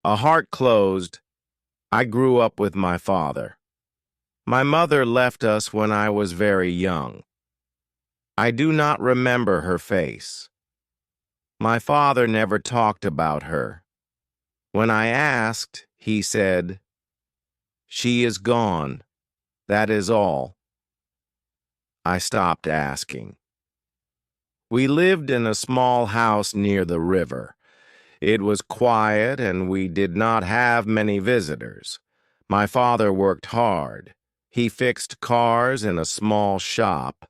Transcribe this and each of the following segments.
A heart closed. I grew up with my father. My mother left us when I was very young. I do not remember her face. My father never talked about her. When I asked, he said, "She is gone. That is all." I stopped asking. We lived in a small house near the river. It was quiet and we did not have many visitors. My father worked hard. He fixed cars in a small shop.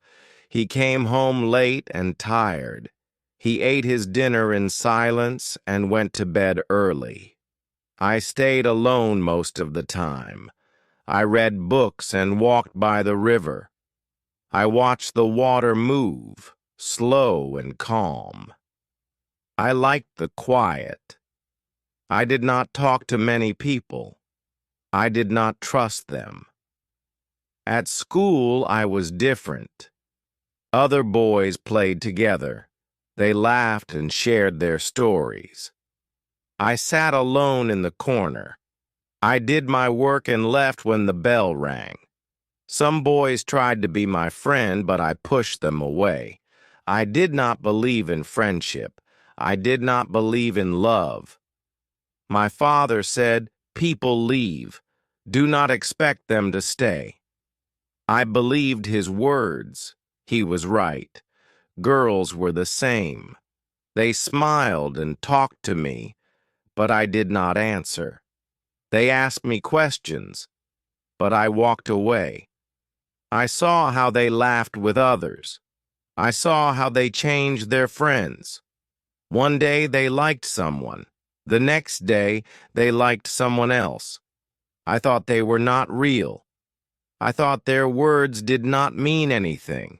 He came home late and tired. He ate his dinner in silence and went to bed early. I stayed alone most of the time. I read books and walked by the river. I watched the water move, slow and calm. I liked the quiet. I did not talk to many people. I did not trust them. At school, I was different. Other boys played together. They laughed and shared their stories. I sat alone in the corner. I did my work and left when the bell rang. Some boys tried to be my friend, but I pushed them away. I did not believe in friendship. I did not believe in love. My father said, "People leave. Do not expect them to stay." I believed his words. He was right. Girls were the same. They smiled and talked to me, but I did not answer. They asked me questions, but I walked away. I saw how they laughed with others. I saw how they changed their friends. One day they liked someone. The next day they liked someone else. I thought they were not real. I thought their words did not mean anything.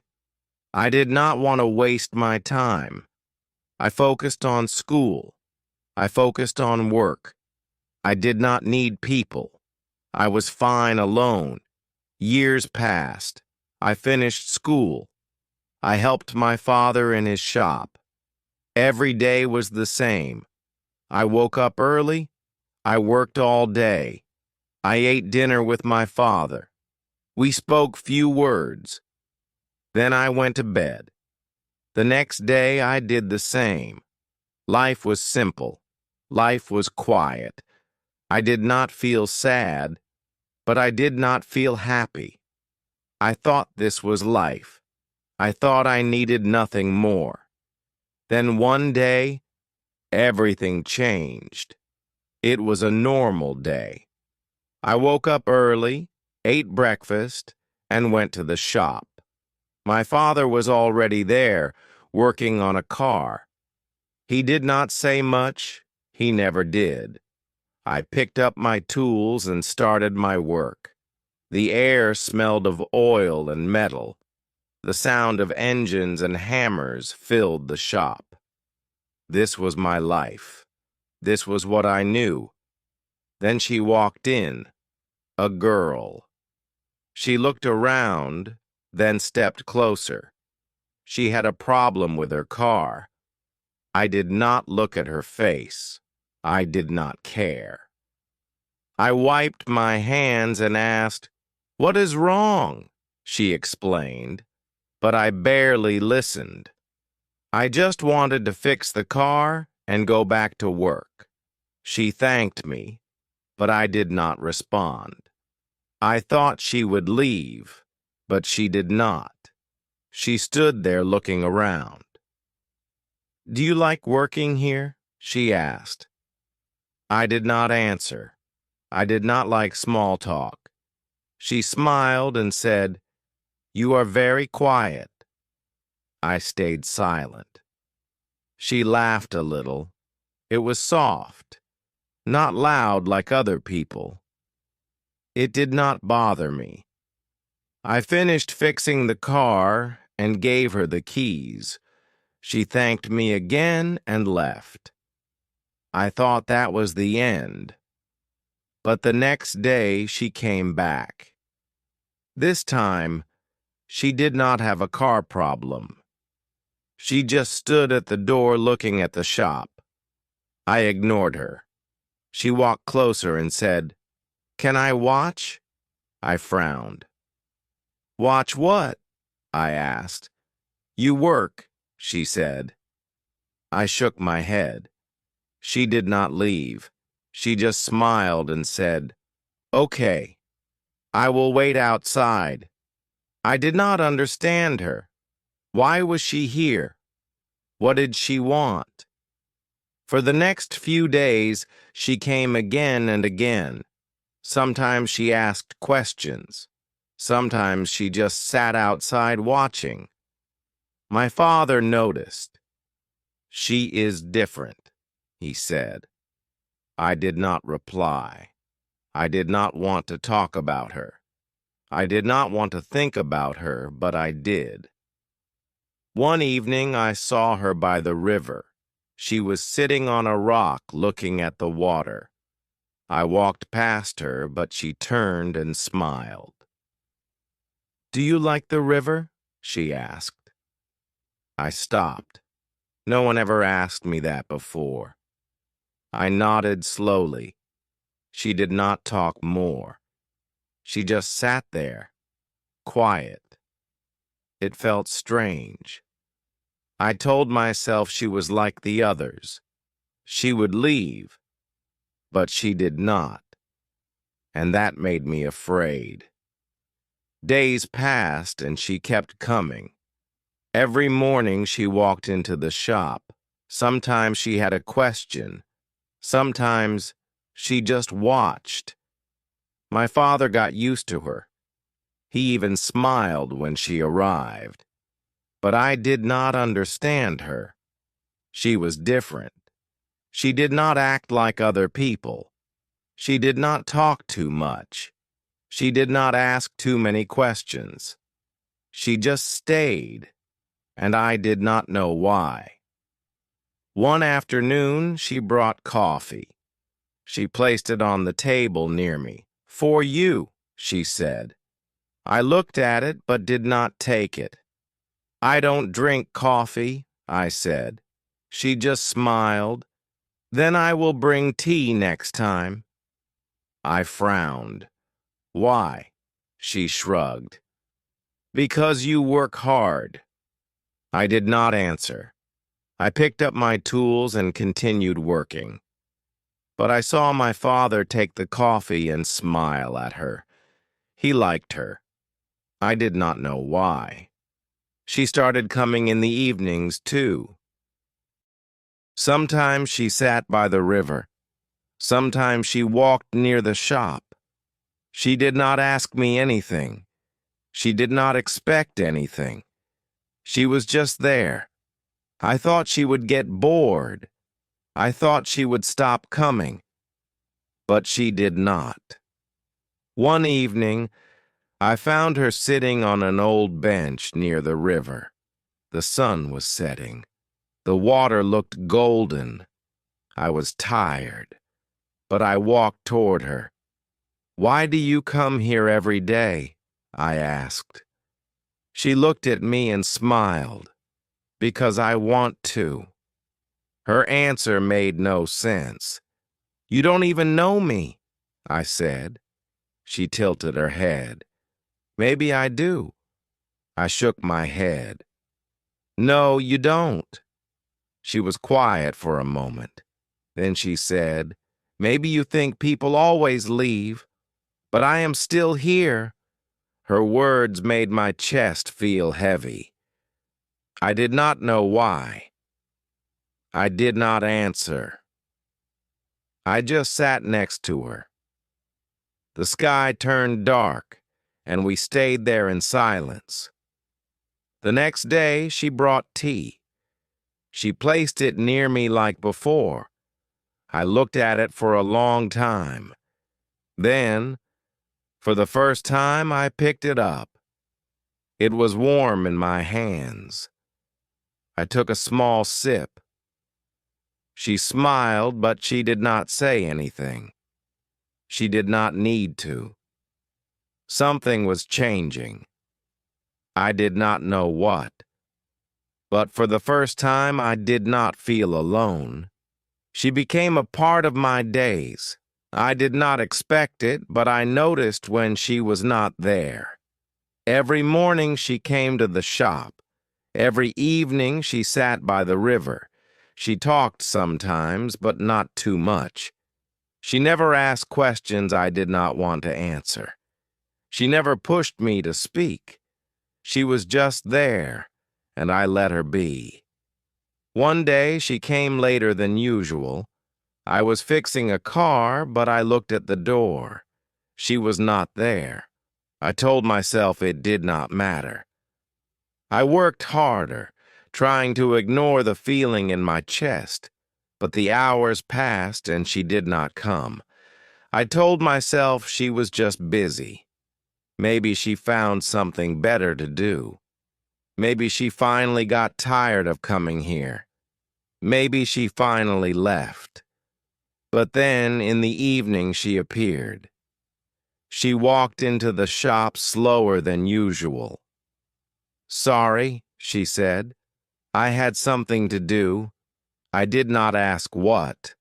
I did not want to waste my time. I focused on school. I focused on work. I did not need people. I was fine alone. Years passed. I finished school. I helped my father in his shop. Every day was the same. I woke up early. I worked all day. I ate dinner with my father. We spoke few words. Then I went to bed. The next day I did the same. Life was simple. Life was quiet. I did not feel sad, but I did not feel happy. I thought this was life. I thought I needed nothing more. Then one day, everything changed. It was a normal day. I woke up early, ate breakfast, and went to the shop. My father was already there, working on a car. He did not say much. He never did. I picked up my tools and started my work. The air smelled of oil and metal. The sound of engines and hammers filled the shop. This was my life. This was what I knew. Then she walked in, a girl. She looked around, then stepped closer. She had a problem with her car. I did not look at her face. I did not care. I wiped my hands and asked, "What is wrong?" She explained, but I barely listened. I just wanted to fix the car and go back to work. She thanked me, but I did not respond. I thought she would leave, but she did not. She stood there looking around. "Do you like working here?" she asked. I did not answer. I did not like small talk. She smiled and said, "You are very quiet." I stayed silent. She laughed a little. It was soft, not loud like other people. It did not bother me. I finished fixing the car and gave her the keys. She thanked me again and left. I thought that was the end. But the next day she came back. This time, she did not have a car problem. She just stood at the door looking at the shop. I ignored her. She walked closer and said, "Can I watch?" I frowned. "Watch what?" I asked. "You work," she said. I shook my head. She did not leave. She just smiled and said, "Okay, I will wait outside." I did not understand her. Why was she here? What did she want? For the next few days, she came again and again. Sometimes she asked questions. Sometimes she just sat outside watching. My father noticed. "She is different," he said. I did not reply. I did not want to talk about her. I did not want to think about her, but I did. One evening I saw her by the river. She was sitting on a rock looking at the water. I walked past her, but she turned and smiled. "Do you like the river?" she asked. I stopped. No one ever asked me that before. I nodded slowly. She did not talk more. She just sat there, quiet. It felt strange. I told myself she was like the others. She would leave, but she did not, and that made me afraid. Days passed, and she kept coming. Every morning she walked into the shop. Sometimes she had a question. Sometimes she just watched. My father got used to her. He even smiled when she arrived. But I did not understand her. She was different. She did not act like other people. She did not talk too much. She did not ask too many questions. She just stayed, and I did not know why. One afternoon, she brought coffee. She placed it on the table near me. "For you," she said. I looked at it but did not take it. "I don't drink coffee," I said. She just smiled. "Then I will bring tea next time." I frowned. "Why?" She shrugged. "Because you work hard." I did not answer. I picked up my tools and continued working. But I saw my father take the coffee and smile at her. He liked her. I did not know why. She started coming in the evenings, too. Sometimes she sat by the river. Sometimes she walked near the shop. She did not ask me anything. She did not expect anything. She was just there. I thought she would get bored. I thought she would stop coming. But she did not. One evening, I found her sitting on an old bench near the river. The sun was setting. The water looked golden. I was tired, but I walked toward her. "Why do you come here every day?" I asked. She looked at me and smiled. "Because I want to." Her answer made no sense. "You don't even know me," I said. She tilted her head. "Maybe I do." I shook my head. "No, you don't." She was quiet for a moment. Then she said, "Maybe you think people always leave, but I am still here." Her words made my chest feel heavy. I did not know why. I did not answer. I just sat next to her. The sky turned dark, and we stayed there in silence. The next day, she brought tea. She placed it near me like before. I looked at it for a long time. Then, for the first time, I picked it up. It was warm in my hands. I took a small sip. She smiled, but she did not say anything. She did not need to. Something was changing. I did not know what. But for the first time, I did not feel alone. She became a part of my days. I did not expect it, but I noticed when she was not there. Every morning she came to the shop. Every evening she sat by the river. She talked sometimes, but not too much. She never asked questions I did not want to answer. She never pushed me to speak. She was just there, and I let her be. One day she came later than usual. I was fixing a car, but I looked at the door. She was not there. I told myself it did not matter. I worked harder, trying to ignore the feeling in my chest, but the hours passed and she did not come. I told myself she was just busy. Maybe she found something better to do. Maybe she finally got tired of coming here. Maybe she finally left. But then, in the evening, she appeared. She walked into the shop slower than usual. "Sorry," she said. "I had something to do. I did not ask what.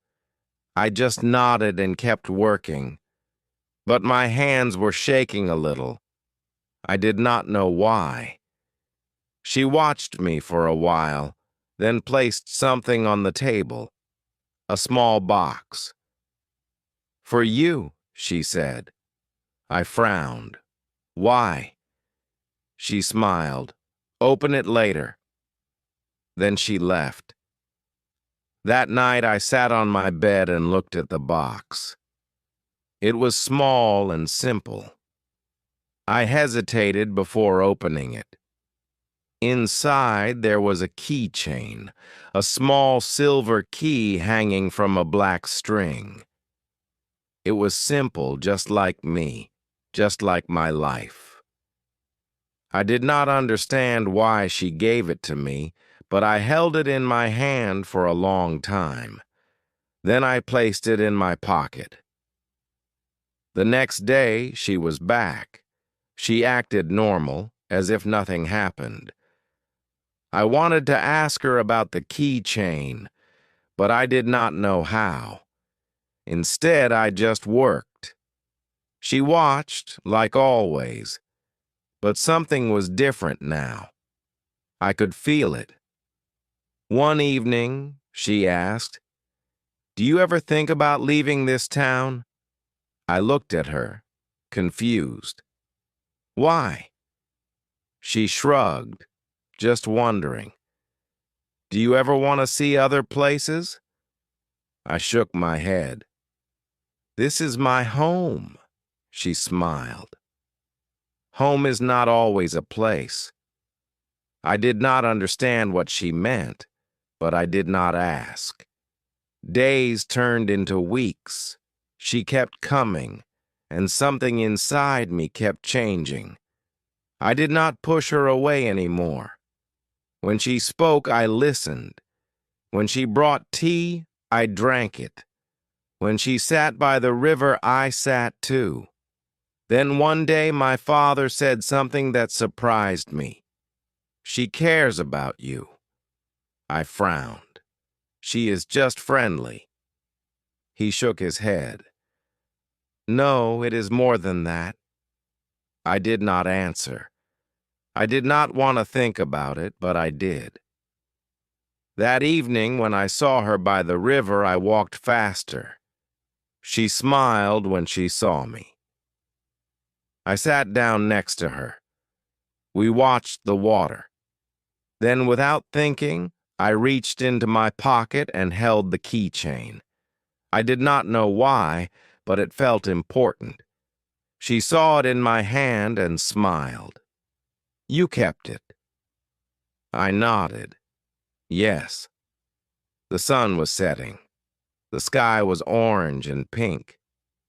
I just nodded and kept working. But my hands were shaking a little. I did not know why." She watched me for a while, then placed something on the table, a small box. "For you," she said. I frowned. "Why?" She smiled. "Open it later." Then she left. That night I sat on my bed and looked at the box. It was small and simple. I hesitated before opening it. Inside there was a keychain, a small silver key hanging from a black string. It was simple, just like me, just like my life. I did not understand why she gave it to me, but I held it in my hand for a long time. Then I placed it in my pocket. The next day, she was back. She acted normal, as if nothing happened. I wanted to ask her about the keychain, but I did not know how. Instead, I just worked. She watched, like always, but something was different now. I could feel it. One evening, she asked, "Do you ever think about leaving this town?" I looked at her, confused. "Why?" She shrugged, just wondering. "Do you ever want to see other places?" I shook my head. "This is my home," she smiled. Home is not always a place. I did not understand what she meant, but I did not ask. Days turned into weeks. She kept coming, and something inside me kept changing. I did not push her away anymore. When she spoke, I listened. When she brought tea, I drank it. When she sat by the river, I sat too. Then one day my father said something that surprised me. "She cares about you." I frowned. "She is just friendly." He shook his head. "No, it is more than that." I did not answer. I did not want to think about it, but I did. That evening, when I saw her by the river, I walked faster. She smiled when she saw me. I sat down next to her. We watched the water. Then, without thinking, I reached into my pocket and held the keychain. I did not know why, but it felt important. She saw it in my hand and smiled. "You kept it." I nodded. Yes. The sun was setting. The sky was orange and pink.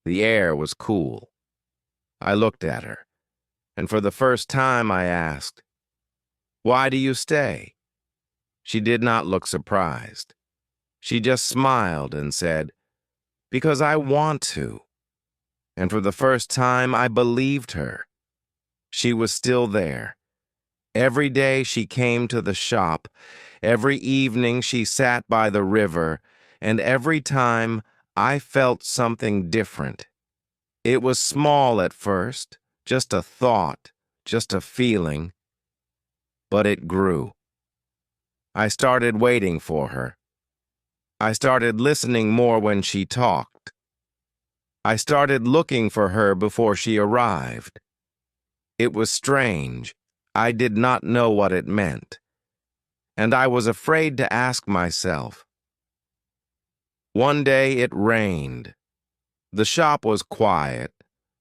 The air was cool. I looked at her, and for the first time I asked, "Why do you stay?" She did not look surprised. She just smiled and said, "Because I want to." And for the first time I believed her. She was still there. Every day she came to the shop. Every evening she sat by the river. and every time I felt something different. It was small at first, just a thought, just a feeling, but it grew. I started waiting for her. I started listening more when she talked. I started looking for her before she arrived. It was strange. I did not know what it meant, and I was afraid to ask myself. One day it rained. The shop was quiet.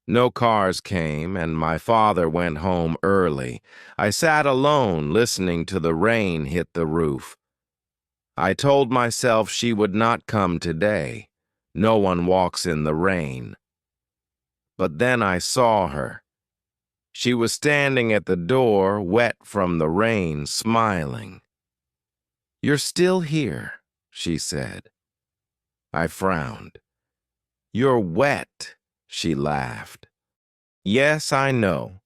No cars came, and my father went home early. I sat alone, listening to the rain hit the roof. I told myself she would not come today. No one walks in the rain. But then I saw her. She was standing at the door, wet from the rain, smiling. "You're still here," she said. I frowned. "You're wet," she laughed. "Yes, I know."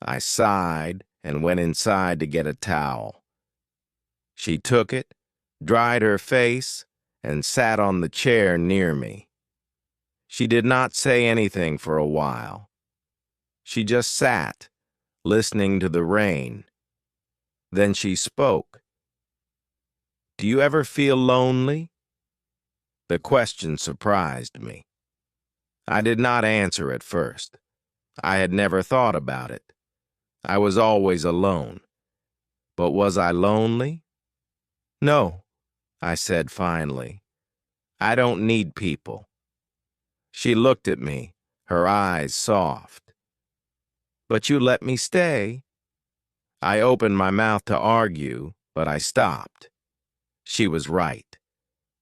I sighed and went inside to get a towel. She took it, dried her face, and sat on the chair near me. She did not say anything for a while. She just sat, listening to the rain. Then she spoke. "Do you ever feel lonely?" The question surprised me. I did not answer at first. I had never thought about it. I was always alone. But was I lonely? "No," I said finally. "I don't need people." She looked at me, her eyes soft. "But you let me stay." I opened my mouth to argue, but I stopped. She was right.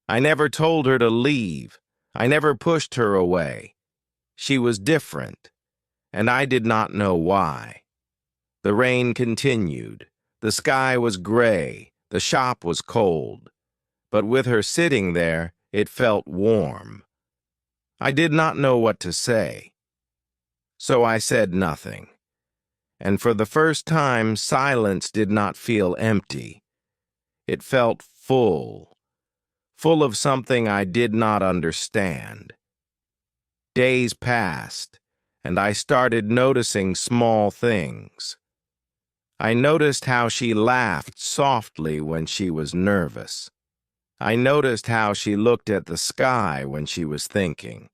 I never told her to leave. I never pushed her away. She was different, and I did not know why. The rain continued. The sky was gray. The shop was cold. But with her sitting there, it felt warm. I did not know what to say. So I said nothing. And for the first time, silence did not feel empty. It felt full, full of something I did not understand. Days passed, and I started noticing small things. I noticed how she laughed softly when she was nervous. I noticed how she looked at the sky when she was thinking.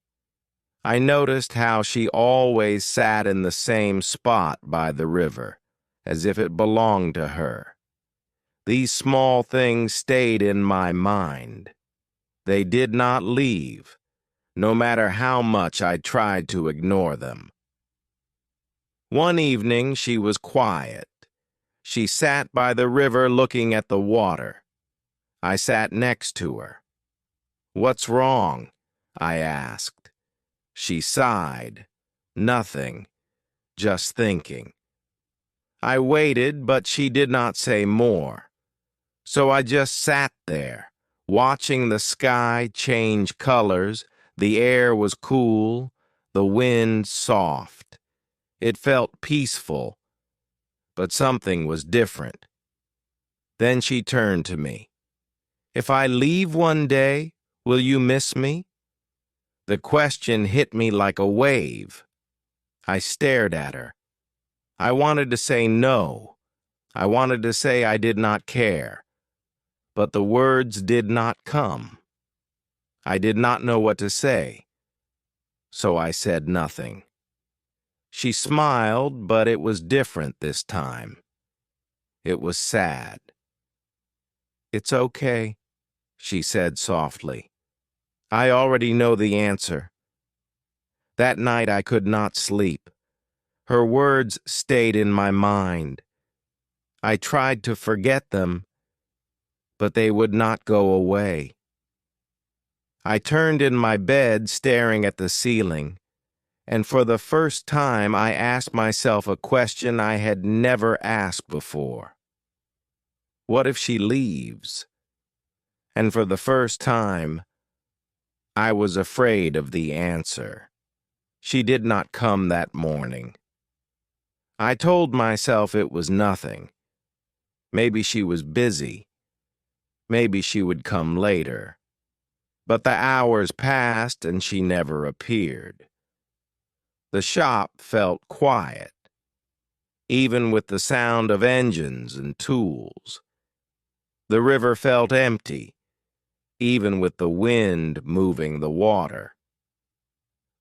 I noticed how she always sat in the same spot by the river, as if it belonged to her. These small things stayed in my mind. They did not leave, no matter how much I tried to ignore them. One evening she was quiet. She sat by the river looking at the water. I sat next to her. "What's wrong?" I asked. She sighed. "Nothing, just thinking." I waited, but she did not say more. So I just sat there, watching the sky change colors. The air was cool, the wind soft. It felt peaceful, but something was different. Then she turned to me. "If I leave one day, will you miss me?" The question hit me like a wave. I stared at her. I wanted to say no. I wanted to say I did not care. But the words did not come. I did not know what to say. So I said nothing. She smiled, but it was different this time. It was sad. "It's okay," she said softly. "I already know the answer." That night I could not sleep. Her words stayed in my mind. I tried to forget them, but they would not go away. I turned in my bed, staring at the ceiling, and for the first time I asked myself a question I had never asked before. What if she leaves? And for the first time, I was afraid of the answer. She did not come that morning. I told myself it was nothing. Maybe she was busy. Maybe she would come later. But the hours passed and she never appeared. The shop felt quiet, even with the sound of engines and tools. The river felt empty, even with the wind moving the water.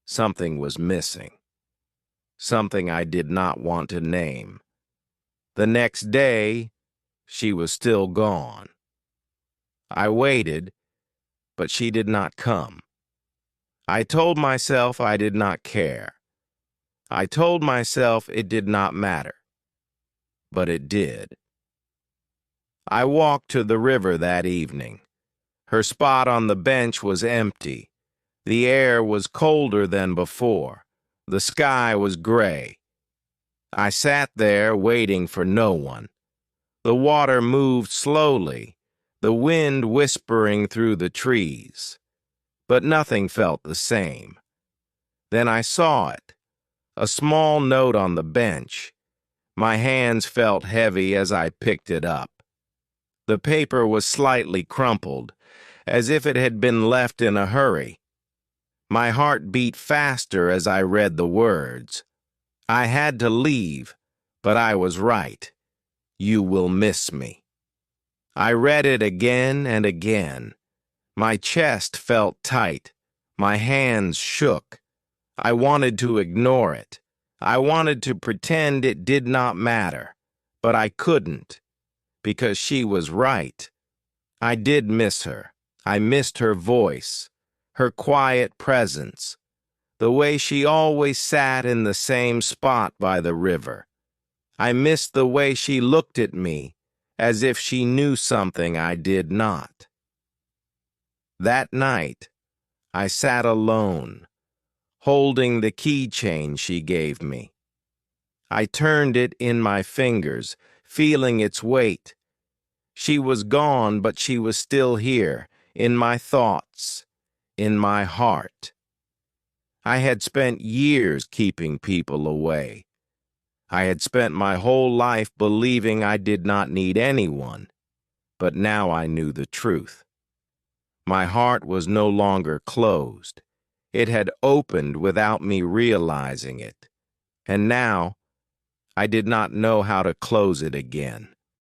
Something was missing, something I did not want to name. The next day, she was still gone. I waited, but she did not come. I told myself I did not care. I told myself it did not matter. But it did. I walked to the river that evening. Her spot on the bench was empty. The air was colder than before. The sky was gray. I sat there waiting for no one. The water moved slowly, the wind whispering through the trees. But nothing felt the same. Then I saw it, a small note on the bench. My hands felt heavy as I picked it up. The paper was slightly crumpled, as if it had been left in a hurry. My heart beat faster as I read the words. I had to leave, but I was right. You will miss me. I read it again and again. My chest felt tight. My hands shook. I wanted to ignore it. I wanted to pretend it did not matter, but I couldn't, because she was right. I did miss her. I missed her voice, her quiet presence, the way she always sat in the same spot by the river. I missed the way she looked at me, as if she knew something I did not. That night, I sat alone, holding the keychain she gave me. I turned it in my fingers, feeling its weight. She was gone, but she was still here, in my thoughts, in my heart. I had spent years keeping people away. I had spent my whole life believing I did not need anyone, but now I knew the truth. My heart was no longer closed. It had opened without me realizing it, and now I did not know how to close it again.